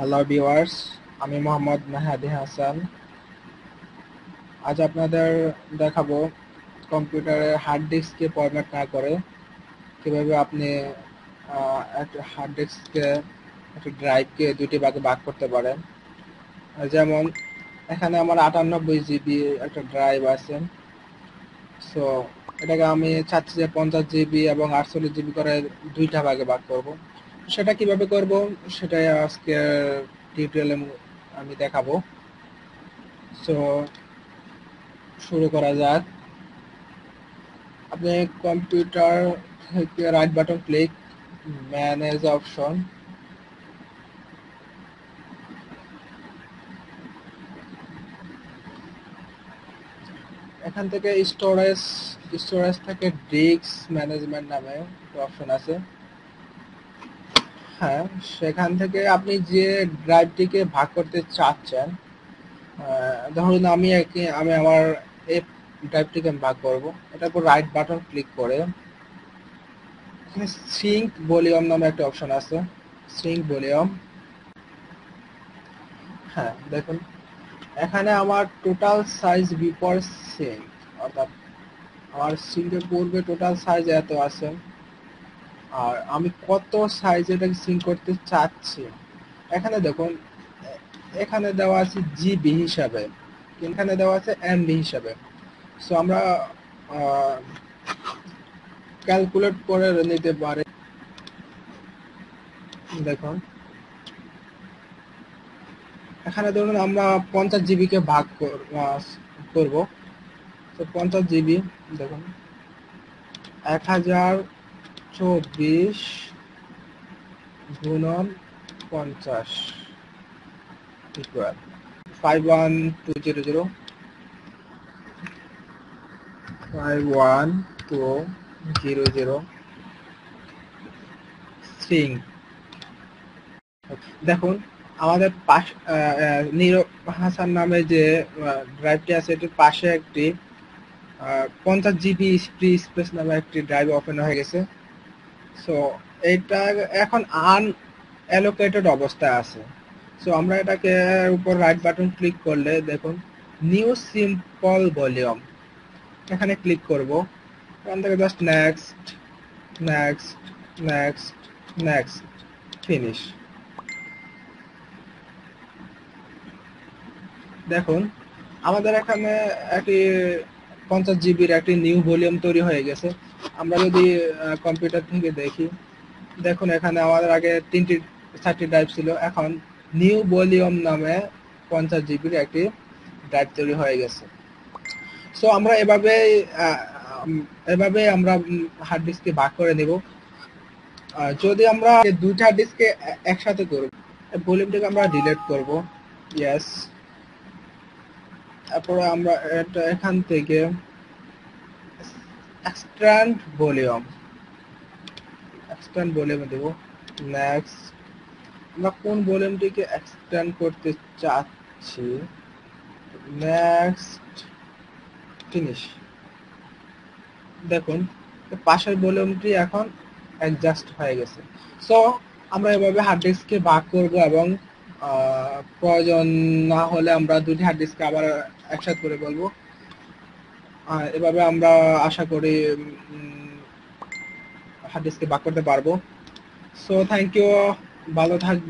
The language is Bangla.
হ্যালো ভিউয়ার্স, আমি মোহাম্মদ মেহেদি হাসান। আজ আপনাদের দেখাবো কম্পিউটারের হার্ড ডিস্ককে ফরম্যাট না করে কিভাবে আপনি একটা হার্ড ডিস্ককে একটা ড্রাইভকে দুটি ভাগে ভাগ করতে পারেন। যেমন এখানে আমার 98 জিবি একটা ড্রাইভ আছে। সো এটাকে আমি চাচ্ছি যে 50 জিবি এবং 48 জিবি করে দুইটা ভাগে ভাগ করব। সেটা কিভাবে করব সেটাই আজকে টিউটোরিয়ালে আমি দেখাবো। সো শুরু করা যাক। আপনি কম্পিউটার থেকে right button click, manage option, এখান থেকে স্টোরেজ থেকে ডিস্ক ম্যানেজমেন্ট নামে অপশন আছে। হ্যাঁ, সেখান থেকে আপনি যে ড্রাইভটিকে ভাগ করতে চাচ্ছেন, ধরুন আমি আমার এই ড্রাইভটিকে ভাগ করব, এটার উপর রাইট বাটন ক্লিক করে এখানে সিঙ্ক ভলিউম নামে একটা অপশন আছে। সিঙ্ক ভলিউম, হ্যাঁ দেখুন এখানে আমার টোটাল সাইজ বিফোর সিঙ্ক, অর্থাৎ আমার সিঙ্কের পূর্বে টোটাল সাইজ এত আছে, আর আমি কত সাইজ এটাকে সিঙ্ক করতে চাচ্ছি এখানে দেখুন। এখানে দেওয়া আছে জিবি হিসাবে, এখানে দেওয়া আছে এমবি হিসাবে। সো আমরা ক্যালকুলেট করে নিতে পারি। দেখুন এখানে ধরুন আমরা 50 জিবি কে ভাগ করব। তো 50 জিবি, দেখুন 1024 গুণন 50 ইকুয়াল 51200 51200 স্ট্রিং। দেখুন আমাদের নীরব হাসান নামে যে ড্রাইভটি আছে এটির পাশে একটি 50 জিবি ফ্রি স্পেস নামে একটি ড্রাইভ ওপেন হয়ে গেছে। সো এটা এখন আনঅ্যালোকেটেড অবস্থায় আছে। সো আমরা এটাকে উপর রাইট বাটন ক্লিক করলে দেখুন নিউ সিম্পল ভলিউম, এখানে ক্লিক করব। এখান থেকে just next next next next finish. দেখুন আমাদের এখানে একটি 50 জিবির একটি নিউ ভলিউম তৈরি হয়ে গেছে। আমরা যদি কম্পিউটার থেকে দেখি, দেখুন এখানে আমাদের আগে 4টি ড্রাইভ ছিল, এখন নিউ ভলিউম নামে 50 জিবির একটি ড্রাইভ তৈরি হয়ে গেছে। সো আমরা এভাবে আমরা হার্ড ডিস্ককে ভাগ করে নেব। যদি আমরা দুইটা ডিস্ককে একসাথে করব, ভলিউমটাকে আমরা ডিলিট করব, ইয়েস। তারপরে আমরা এখান থেকে এক্সট্যান্ড ভলিউম দেব, নেক্সট। আমরা কোন ভলিউমটিকে এক্সট্যান্ড করতে চাচ্ছি, নেক্সট ফিনিশ। দেখুন পাশের ভলিউমটি এখন অ্যাডজাস্ট হয়ে গেছে। সো আমরা এভাবে হার্ড ডিস্ককে ভাগ করব এবং প্রয়োজন না হলে আমরা দুটি হার্ড ডিস্ক আবার একসাথে করে বলবো। এভাবে আমরা আশা করি হার্ড ডিস্কে ভাগ করতে পারবো। সো থ্যাংক ইউ, ভালো থাকবেন।